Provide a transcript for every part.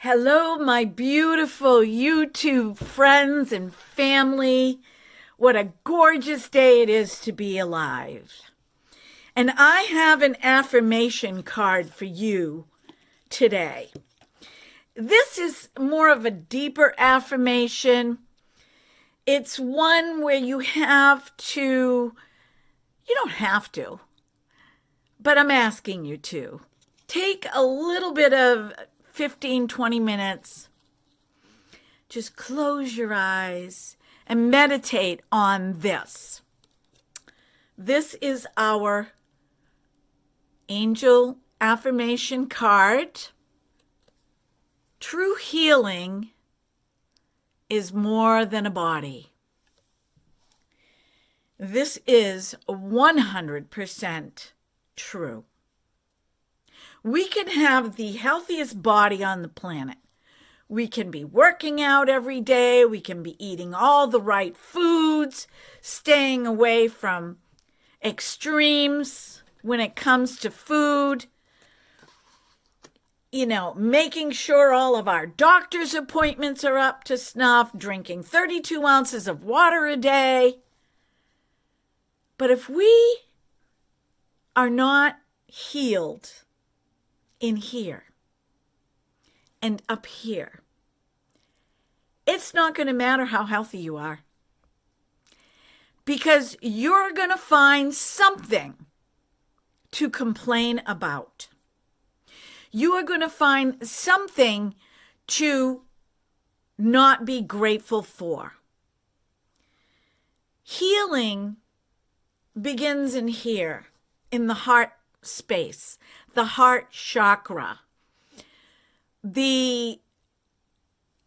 Hello, my beautiful YouTube friends and family. What a gorgeous day it is to be alive. And I have an affirmation card for you today. This is more of a deeper affirmation. It's one where you don't have to, but I'm asking you to. Take a little bit of 15, 20 minutes. Just close your eyes and meditate on this. This is our angel affirmation card. True healing is more than a body. This is 100% true. We can have the healthiest body on the planet. We can be working out every day. We can be eating all the right foods, staying away from extremes when it comes to food. Making sure all of our doctor's appointments are up to snuff, drinking 32 ounces of water a day. But if we are not healed in here and up here, it's not going to matter how healthy you are, because you're going to find something to complain about. You are going to find something to not be grateful for. Healing begins in here, in the heart space, the heart chakra, the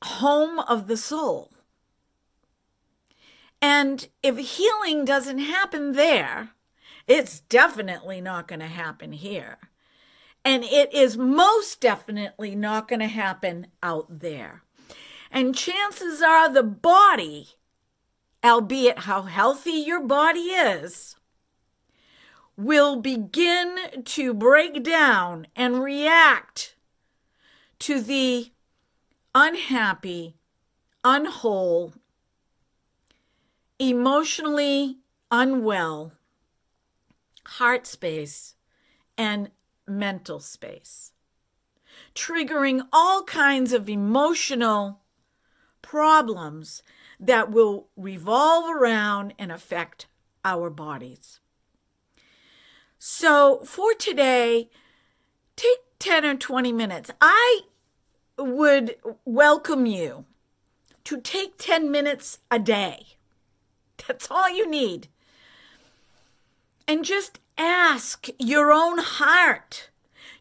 home of the soul. And if healing doesn't happen there, it's definitely not going to happen here. And it is most definitely not going to happen out there. And chances are the body, albeit how healthy your body is, will begin to break down and react to the unhappy, unwhole, emotionally unwell heart space and mental space, triggering all kinds of emotional problems that will revolve around and affect our bodies. So for today, take 10 or 20 minutes. I would welcome you to take 10 minutes a day. That's all you need. And just ask your own heart,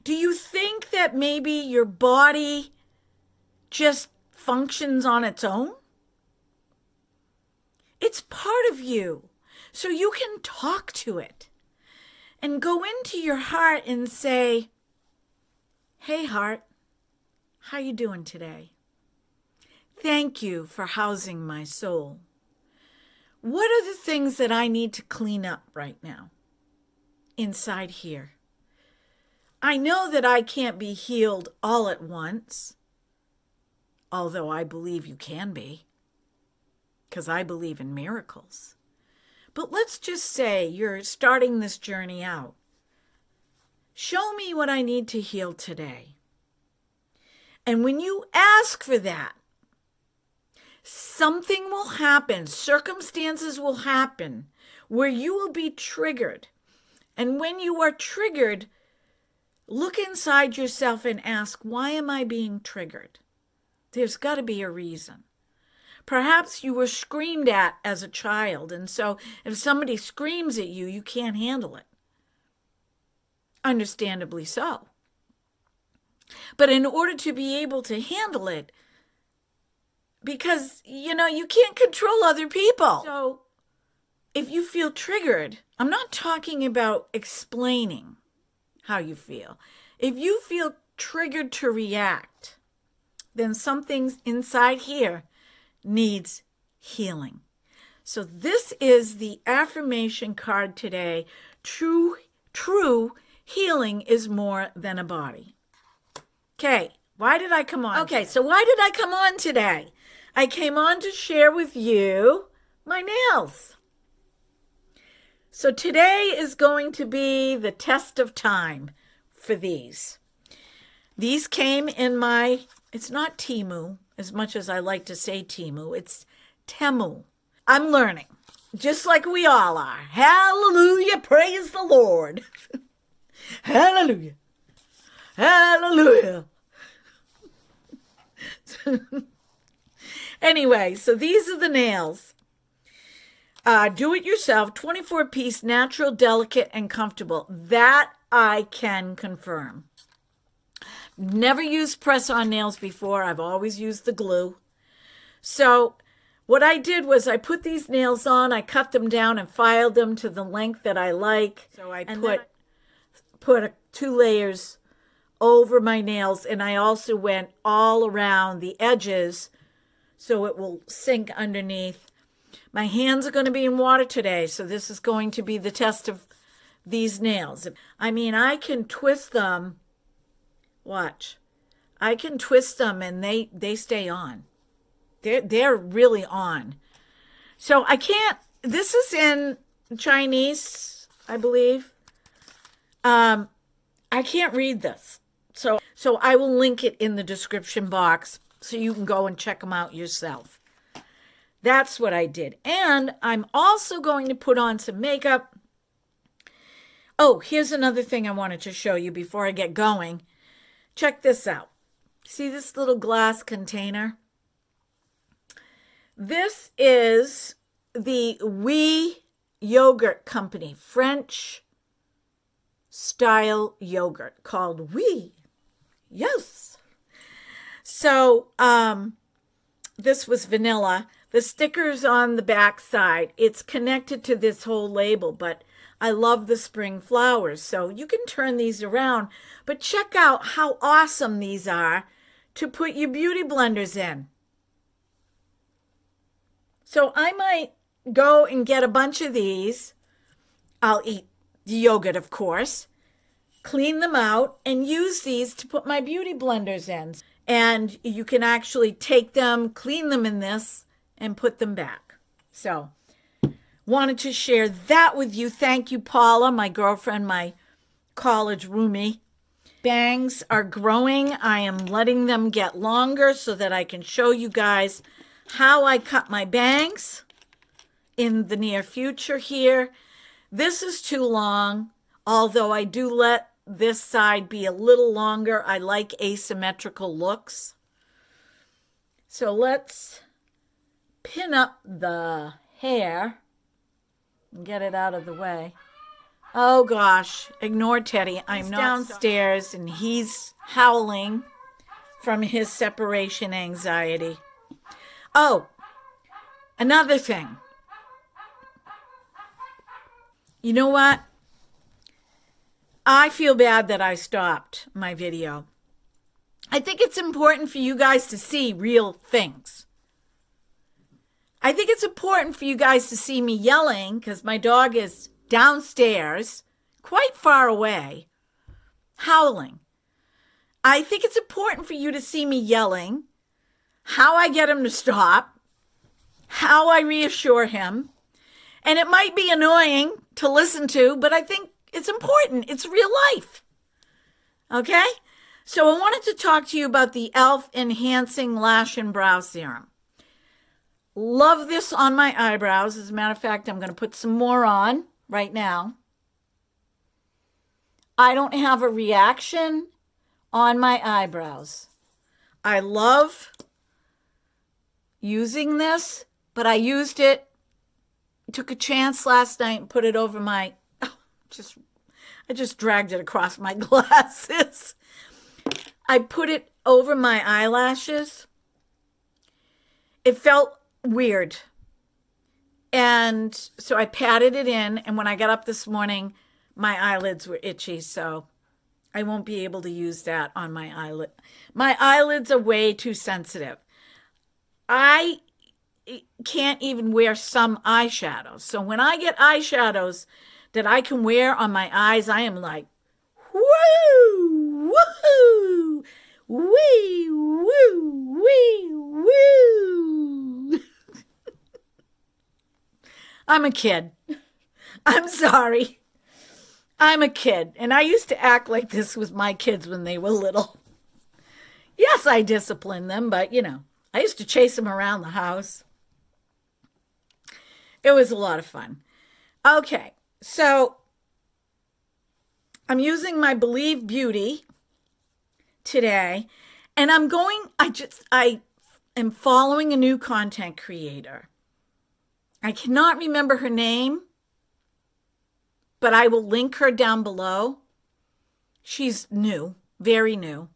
do you think that maybe your body just functions on its own? It's part of you, so you can talk to it. And go into your heart and say, hey heart, how you doing today? Thank you for housing my soul. What are the things that I need to clean up right now inside here? I know that I can't be healed all at once, although I believe you can be, because I believe in miracles. But let's just say you're starting this journey out. Show me what I need to heal today. And when you ask for that, something will happen, circumstances will happen where you will be triggered. And when you are triggered, look inside yourself and ask, why am I being triggered? There's got to be a reason. Perhaps you were screamed at as a child, and so if somebody screams at you, you can't handle it. Understandably so. But in order to be able to handle it, because, you can't control other people. So if you feel triggered, I'm not talking about explaining how you feel. If you feel triggered to react, then something's inside here needs healing. So this is the affirmation card today. True healing is more than a body. Okay, Why did I come on? Okay, so why did I come on today? I came on to share with you my nails. So today is going to be the test of time for these. These came in my, it's not Temu, as much as I like to say Temu, it's Temu. I'm learning, just like we all are. Hallelujah, praise the Lord. Hallelujah. Hallelujah. Anyway, so these are the nails. Do-it-yourself, 24-piece, natural, delicate, and comfortable. That I can confirm. Never used press-on nails before. I've always used the glue. So what I did was I put these nails on, I cut them down and filed them to the length that I like. So I put 2 layers over my nails, and I also went all around the edges so it will sink underneath. My hands are going to be in water today, so this is going to be the test of these nails. I mean, I can twist them. Watch. I can twist them and they stay on. They're really on. So I can't, this is in Chinese, I believe. I can't read this. So I will link it in the description box so you can go and check them out yourself. That's what I did. And I'm also going to put on some makeup. Oh, here's another thing I wanted to show you before I get going. Check this out. See this little glass container? This is the Oui Yogurt Company, French style yogurt called Oui. Yes. So this was vanilla. The sticker's on the back side. It's connected to this whole label, but I love the spring flowers. So you can turn these around, but check out how awesome these are to put your beauty blenders in. So I might go and get a bunch of these. I'll eat the yogurt, of course, clean them out, and use these to put my beauty blenders in. And you can actually take them, clean them in this, and put them back. So, wanted to share that with you. Thank you, Paula, my girlfriend, my college roomie. Bangs are growing. I am letting them get longer so that I can show you guys how I cut my bangs in the near future here. This is too long, although I do let this side be a little longer. I like asymmetrical looks. So let's pin up the hair and get it out of the way. Oh gosh, ignore Teddy. I'm downstairs and he's howling from his separation anxiety. Oh, another thing. You know what? I feel bad that I stopped my video. I think it's important for you guys to see real things. I think it's important for you guys to see me yelling because my dog is downstairs, quite far away, howling. I think it's important for you to see me yelling, how I get him to stop, how I reassure him. And it might be annoying to listen to, but I think it's important. It's real life. Okay? So I wanted to talk to you about the e.l.f. Enhancing Lash and Brow Serum. Love this on my eyebrows. As a matter of fact, I'm going to put some more on right now. I don't have a reaction on my eyebrows. I love using this, but I used it, took a chance last night and put it over my, I just dragged it across my glasses. I put it over my eyelashes. It felt weird. And so I patted it in, and when I got up this morning, my eyelids were itchy, so I won't be able to use that on my eyelid. My eyelids are way too sensitive. I can't even wear some eyeshadows. So when I get eyeshadows that I can wear on my eyes, I am like, woo, woohoo, Wee, woo, wee, woo. I'm a kid. I'm sorry. I'm a kid. And I used to act like this with my kids when they were little. Yes, I disciplined them, but I used to chase them around the house. It was a lot of fun. Okay, so I'm using my Believe Beauty today, and I am following a new content creator. I cannot remember her name, but I will link her down below. She's new, very new.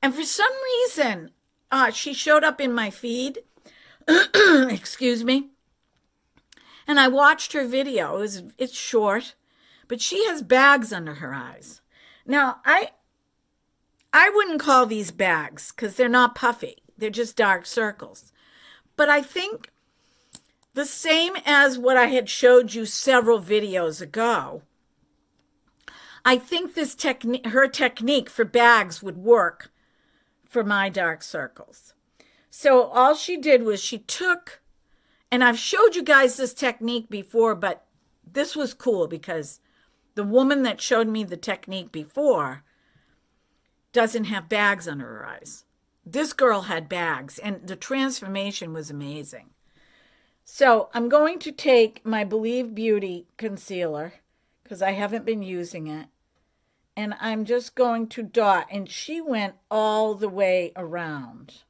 And for some reason, she showed up in my feed. Excuse me. And I watched her video. It's short, but she has bags under her eyes. Now, I wouldn't call these bags because they're not puffy. They're just dark circles. But I think the same as what I had showed you several videos ago, I think her technique for bags would work for my dark circles. So all she did was she took, and I've showed you guys this technique before, but this was cool because the woman that showed me the technique before doesn't have bags under her eyes. This girl had bags, and the transformation was amazing. So I'm going to take my Believe Beauty concealer because I haven't been using it. And I'm just going to dot, and she went all the way around.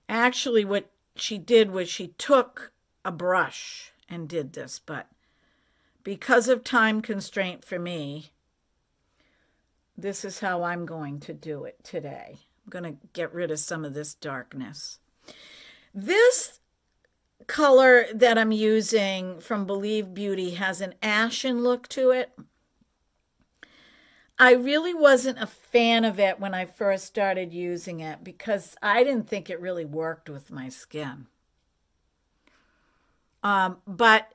Actually, what she did was she took a brush and did this, but because of time constraint for me, this is how I'm going to do it today. I'm going to get rid of some of this darkness. This color that I'm using from Believe Beauty has an ashen look to it. I really wasn't a fan of it when I first started using it because I didn't think it really worked with my skin. But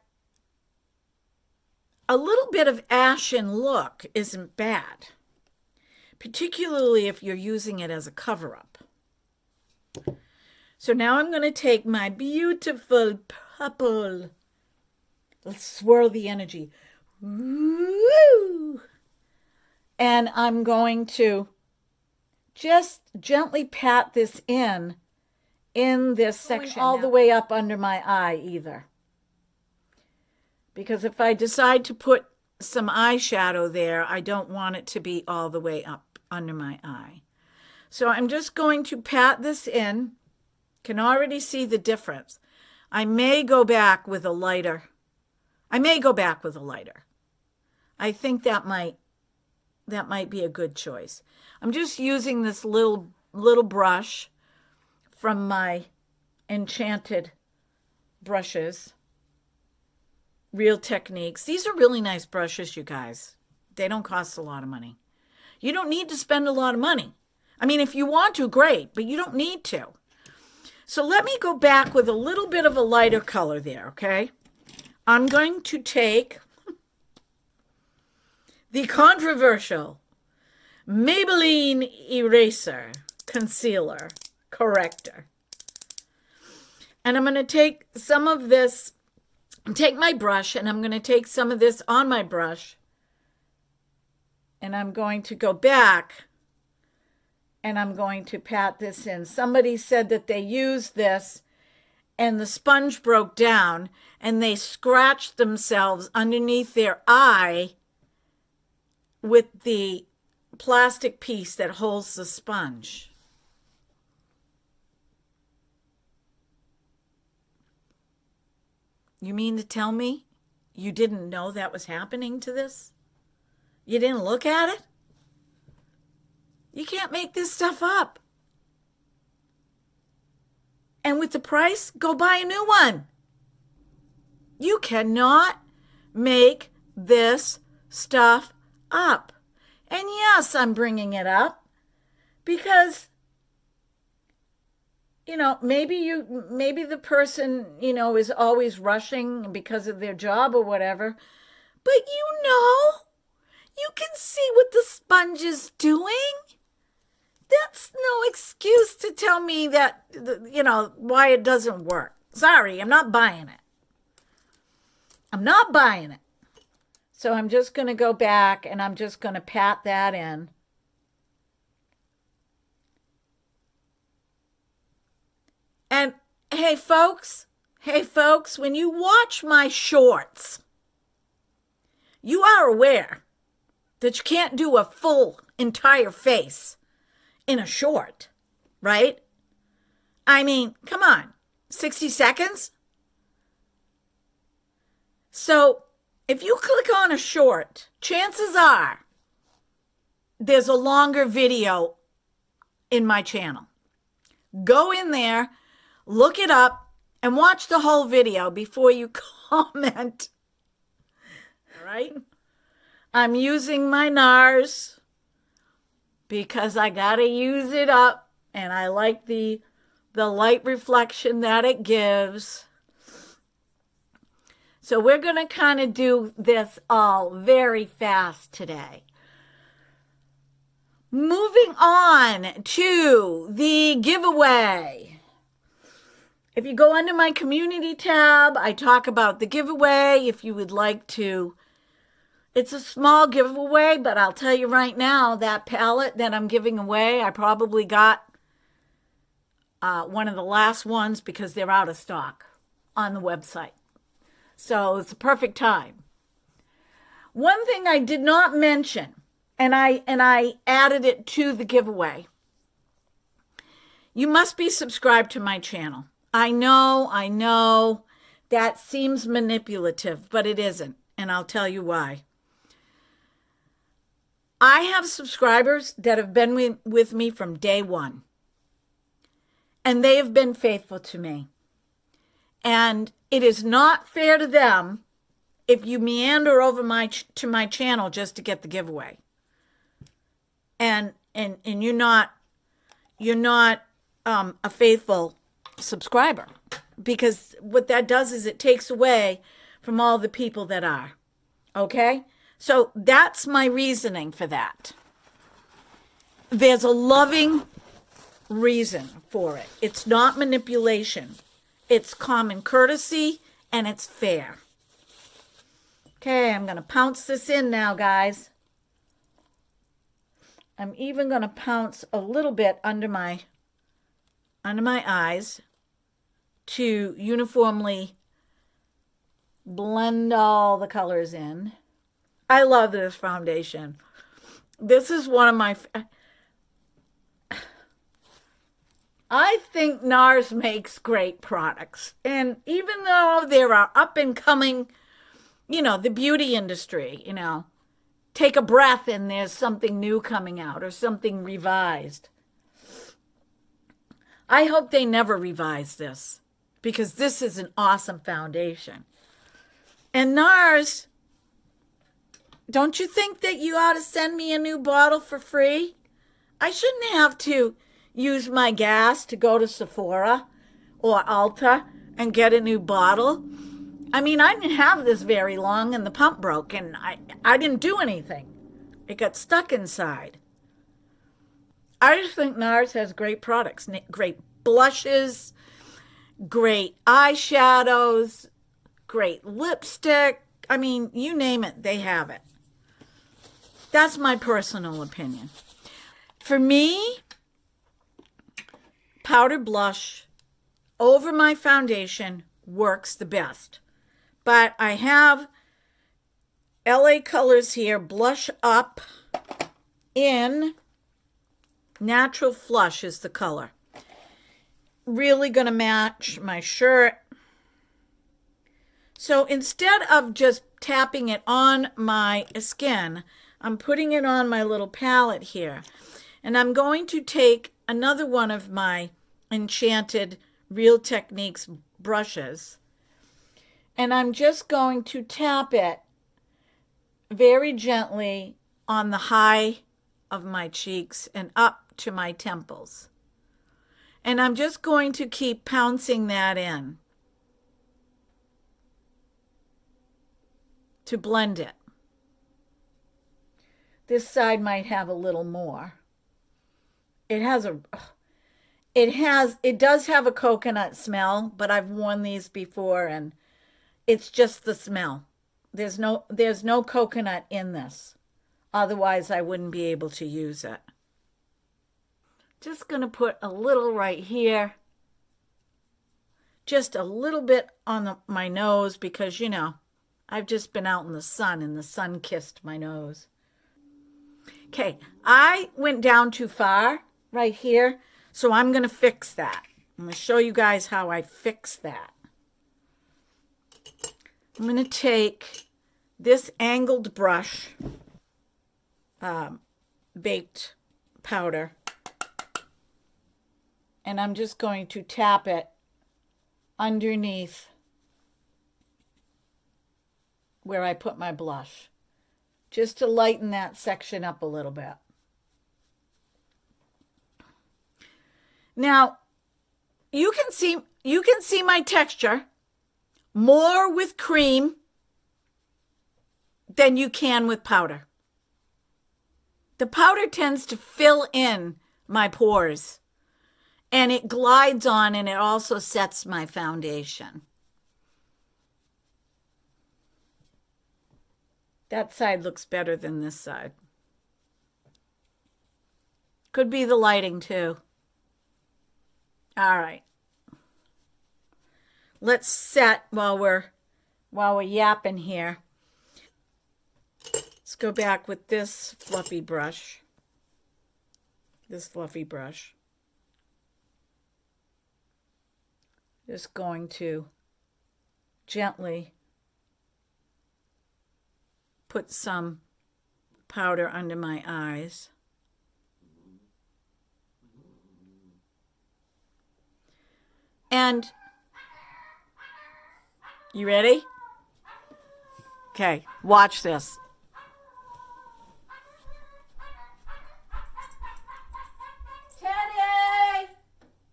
a little bit of ashen look isn't bad, particularly if you're using it as a cover-up. So now I'm going to take my beautiful purple. Let's swirl the energy. Woo! And I'm going to just gently pat this in this section. All the way up under my eye either. Because if I decide to put some eyeshadow there, I don't want it to be all the way up under my eye. So I'm just going to pat this in. Can already see the difference. I may go back with a lighter. I think that might be a good choice. I'm just using this little brush from my Enchanted brushes. Real Techniques. These are really nice brushes, you guys. They don't cost a lot of money. You don't need to spend a lot of money. I mean, if you want to, great, but you don't need to. So let me go back with a little bit of a lighter color there, okay? I'm going to take the controversial Maybelline Eraser Concealer Corrector. And I'm going to take some of this, take my brush, and I'm going to take some of this on my brush, and I'm going to go back and I'm going to pat this in. Somebody said that they used this and the sponge broke down and they scratched themselves underneath their eye with the plastic piece that holds the sponge. You mean to tell me you didn't know that was happening to this? You didn't look at it? You can't make this stuff up. And with the price, go buy a new one. You cannot make this stuff up. And yes, I'm bringing it up because, maybe the person, is always rushing because of their job or whatever. But You can see what the sponge is doing. That's no excuse to tell me that, why it doesn't work. Sorry, I'm not buying it. I'm not buying it. So I'm just going to go back and I'm just going to pat that in. And hey folks, when you watch my shorts, you are aware that you can't do a full entire face in a short, right? I mean, come on, 60 seconds? So if you click on a short, chances are there's a longer video in my channel. Go in there, look it up, and watch the whole video before you comment. All right? I'm using my Nars because I got to use it up, and I like the light reflection that it gives. So we're going to kind of do this all very fast today. Moving on to the giveaway. If you go under my community tab, I talk about the giveaway. If you would like to, it's a small giveaway, but I'll tell you right now, that palette that I'm giving away, I probably got one of the last ones because they're out of stock on the website. So it's a perfect time. One thing I did not mention, and I added it to the giveaway. You must be subscribed to my channel. I know that seems manipulative, but it isn't, and I'll tell you why. I have subscribers that have been with me from day one, and they have been faithful to me. And it is not fair to them if you meander over to my channel just to get the giveaway. And you're not a faithful subscriber, because what that does is it takes away from all the people that are. Okay? So that's my reasoning for that. There's a loving reason for it. It's not manipulation. It's common courtesy, and it's fair. Okay, I'm going to pounce this in now, guys. I'm even going to pounce a little bit under my eyes to uniformly blend all the colors in. I love this foundation. This is one of my... I think Nars makes great products. And even though there are up and coming, the beauty industry, take a breath and there's something new coming out or something revised. I hope they never revise this, because this is an awesome foundation. And Nars, don't you think that you ought to send me a new bottle for free? I shouldn't have to use my gas to go to Sephora or Ulta and get a new bottle. I mean, I didn't have this very long and the pump broke and I didn't do anything. It got stuck inside. I just think Nars has great products, great blushes, great eyeshadows, great lipstick. I mean, you name it, they have it. That's my personal opinion. For me, powder blush over my foundation works the best. But I have LA Colors here, Blush Up in Natural Flush is the color. Really going to match my shirt. So instead of just tapping it on my skin, I'm putting it on my little palette here. And I'm going to take another one of my Enchanted Real Techniques brushes. And I'm just going to tap it very gently on the high of my cheeks and up to my temples. And I'm just going to keep pouncing that in to blend it. This side might have a little more. It does have a coconut smell, but I've worn these before and it's just the smell. There's no coconut in this. Otherwise, I wouldn't be able to use it. Just going to put a little right here. Just a little bit on my nose because, you know, I've just been out in the sun and the sun kissed my nose. Okay, I went down too far right here, so I'm going to fix that. I'm going to show you guys how I fix that. I'm going to take this angled brush, baked powder, and I'm just going to tap it underneath where I put my blush, just to lighten that section up a little bit. Now, you can see my texture more with cream than you can with powder. The powder tends to fill in my pores and it glides on and it also sets my foundation. That side looks better than this side. Could be the lighting too. All right. Let's set while we're yapping here. Let's go back with this fluffy brush. Just going to gently put some powder under my eyes. And you ready? Okay, watch this.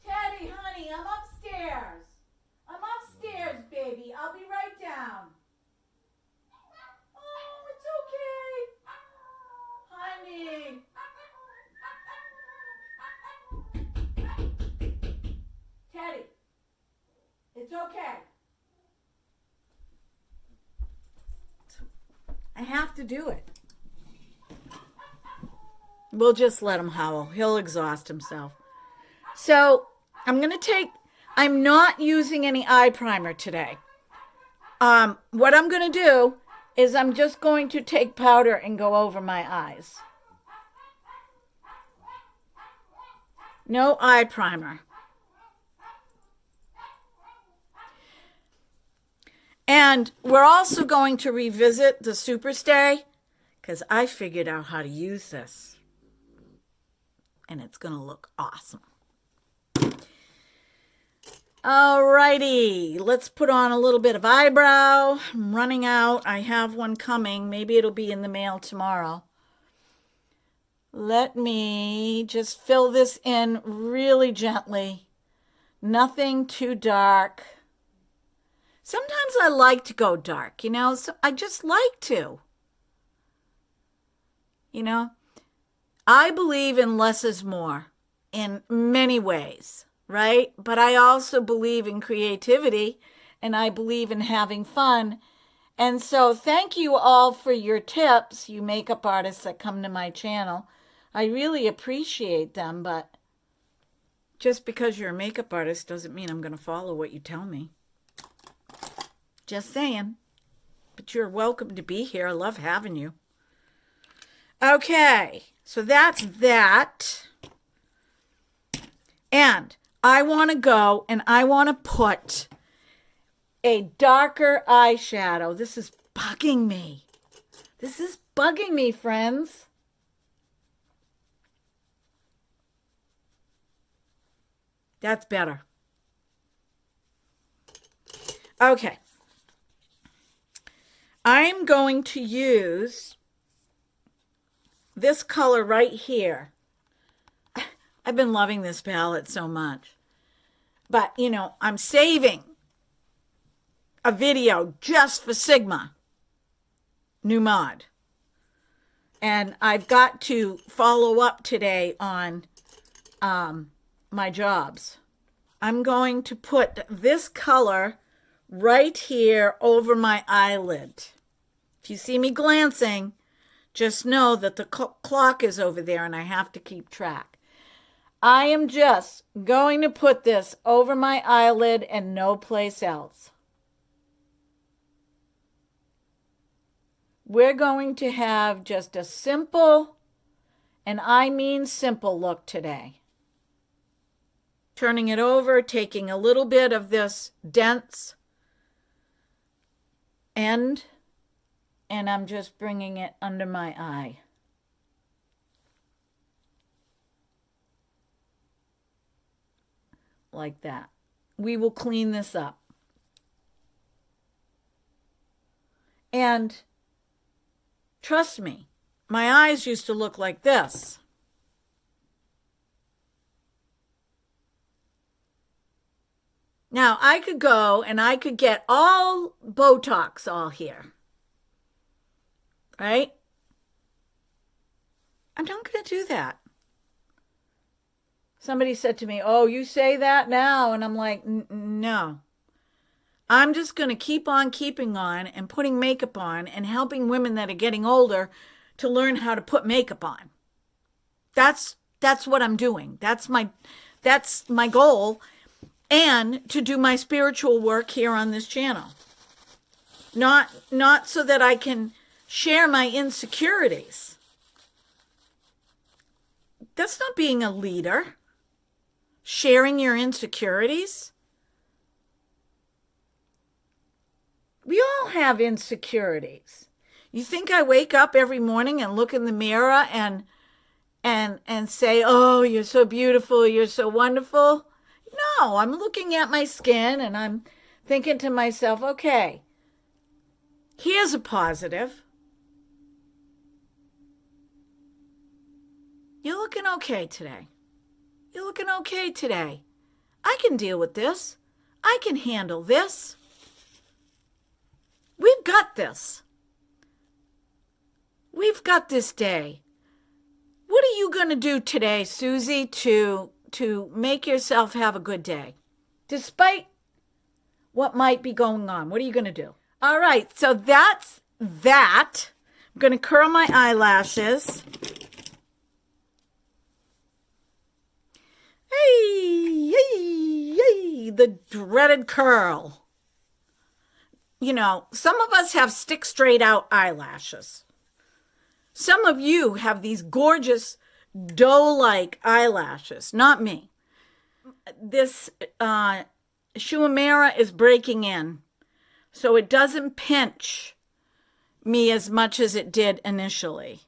Teddy, honey, I'm upstairs. Baby. I'll be right down. Oh, it's okay. Honey. Teddy, it's okay. I have to do it. We'll just let him howl. He'll exhaust himself. So I'm not using any eye primer today. What I'm going to do is I'm just going to take powder and go over my eyes. No eye primer. And we're also going to revisit the Superstay because I figured out how to use this. And it's going to look awesome. Alrighty, let's put on a little bit of eyebrow. I'm running out. I have one coming. Maybe it'll be in the mail tomorrow. Let me just fill this in really gently. Nothing too dark. Sometimes I like to go dark, so I just like to. I believe in less is more in many ways. Right? But I also believe in creativity and I believe in having fun. And so thank you all for your tips, you makeup artists that come to my channel. I really appreciate them, but just because you're a makeup artist doesn't mean I'm going to follow what you tell me. Just saying. But you're welcome to be here. I love having you. Okay, so that's that. And I want to go and I want to put a darker eyeshadow. This is bugging me. Friends. That's better. Okay. I'm going to use this color right here. I've been loving this palette so much. But, I'm saving a video just for Sigma New Mod. And I've got to follow up today on my jobs. I'm going to put this color right here over my eyelid. If you see me glancing, just know that the clock is over there and I have to keep track. I am just going to put this over my eyelid and no place else. We're going to have just a simple, and I mean simple, look today. Turning it over, taking a little bit of this dense end, and I'm just bringing it under my eye. Like that. We will clean this up. And trust me, my eyes used to look like this. Now, I could go and I could get all Botox all here. Right? I'm not going to do that. Somebody said to me, oh, you say that now? And I'm like, no. I'm just going to keep on keeping on and putting makeup on and helping women that are getting older to learn how to put makeup on. That's what I'm doing. That's my goal, and to do my spiritual work here on this channel. Not so that I can share my insecurities. That's not being a leader. Sharing your insecurities. We all have insecurities. You think I wake up every morning and look in the mirror and say, oh, you're so beautiful, you're so wonderful? No, I'm looking at my skin and I'm thinking to myself, okay, here's a positive. You're looking okay today. You're looking okay today. I can deal with this. I can handle this. We've got this. We've got this day. What are you going to do today, Susie, to make yourself have a good day? Despite what might be going on, what are you going to do? All right, so that's that. I'm going to curl my eyelashes. Hey, the dreaded curl. You know, some of us have stick straight out eyelashes. Some of you have these gorgeous doe-like eyelashes, not me. This Schuamera is breaking in, so it doesn't pinch me as much as it did initially.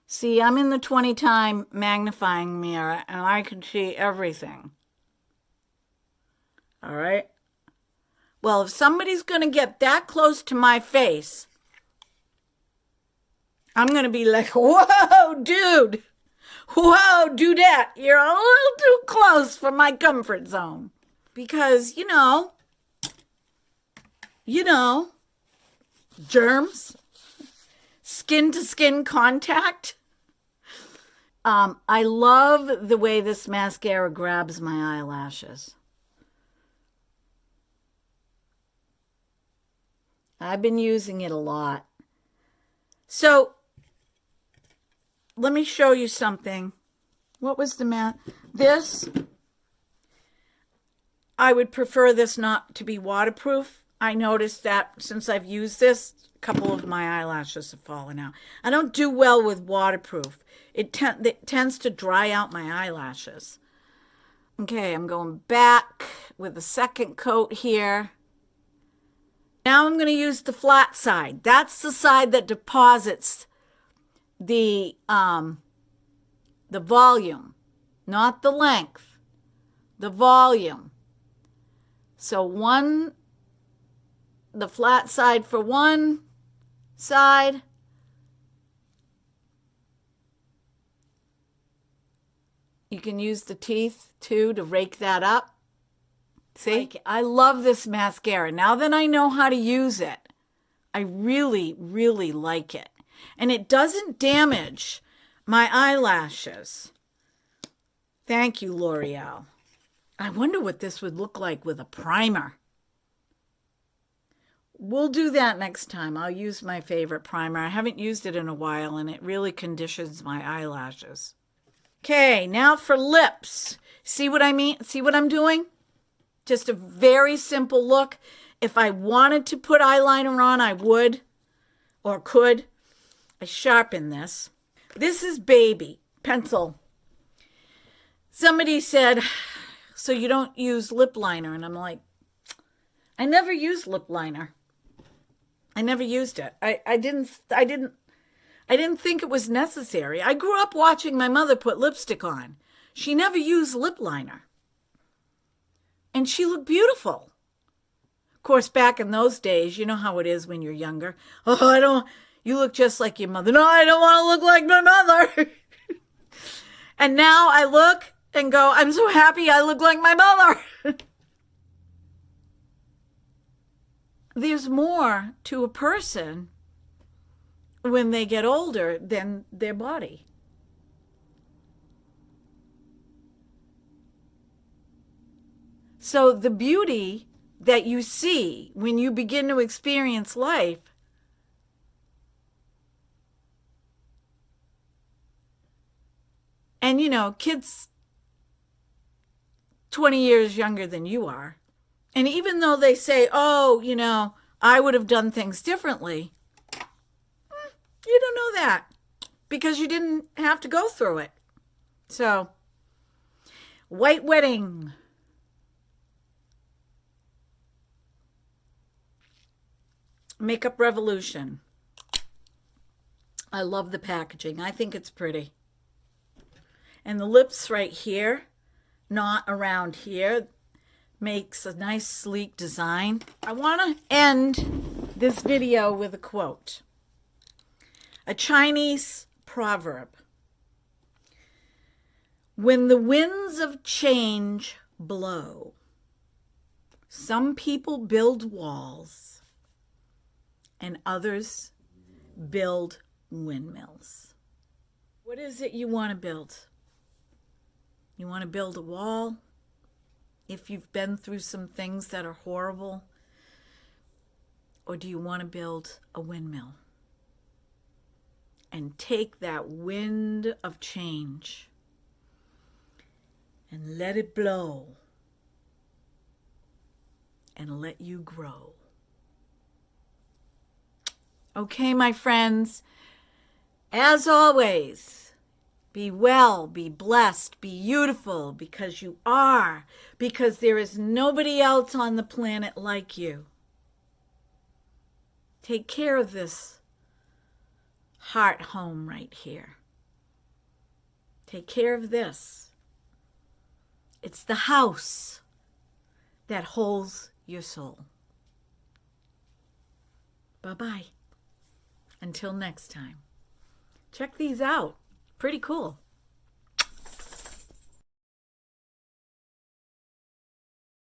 See, I'm in the 20-time magnifying mirror, and I can see everything. All right? Well, if somebody's going to get that close to my face, I'm going to be like, whoa, dude. Whoa, dudette. You're a little too close for my comfort zone. Because, you know, germs, skin-to-skin contact. I love the way this mascara grabs my eyelashes. I've been using it a lot. So, let me show you something. What was the this? I would prefer this not to be waterproof. I noticed that since I've used this, a couple of my eyelashes have fallen out. I don't do well with waterproof. It tends to dry out my eyelashes. Okay, I'm going back with the second coat here. Now I'm going to use the flat side. That's the side that deposits the volume, not the length, the volume. So the flat side for one side, you can use the teeth too to rake that up. See, I love this mascara. Now that I know how to use it, I really, really like it. and it doesn't damage my eyelashes. Thank you, L'Oreal. I wonder what this would look like with a primer. We'll do that next time. I'll use my favorite primer. I haven't used it in a while, and it really conditions my eyelashes. Okay, now for lips. See what I mean? See what I'm doing? Just a very simple look. If I wanted to put eyeliner on, I would or could. I sharpen this. This is baby pencil. Somebody said, so you don't use lip liner? And I'm like, I never used lip liner. I never used it. I didn't think it was necessary. I grew up watching my mother put lipstick on. She never used lip liner. And she looked beautiful. Of course, back in those days, you know how it is when you're younger. Oh, you look just like your mother. No, I don't want to look like my mother. And now I look and go, I'm so happy I look like my mother. There's more to a person when they get older than their body. So the beauty that you see when you begin to experience life and, you know, kids 20 years younger than you are. And even though they say, oh, you know, I would have done things differently, you don't know that because you didn't have to go through it. So, white wedding. Makeup Revolution. I love the packaging. I think it's pretty. And the lips right here, not around here, makes a nice sleek design. I want to end this video with a quote. A Chinese proverb. When the winds of change blow, some people build walls and others build windmills. What is it you want to build? You want to build a wall? If you've been through some things that are horrible? Or do you want to build a windmill? And take that wind of change and let it blow and let you grow. Okay, my friends, as always, be well, be blessed, be beautiful, because you are, because there is nobody else on the planet like you. Take care of this heart home right here. Take care of this. It's the house that holds your soul. Bye-bye. Until next time. Check these out. Pretty cool.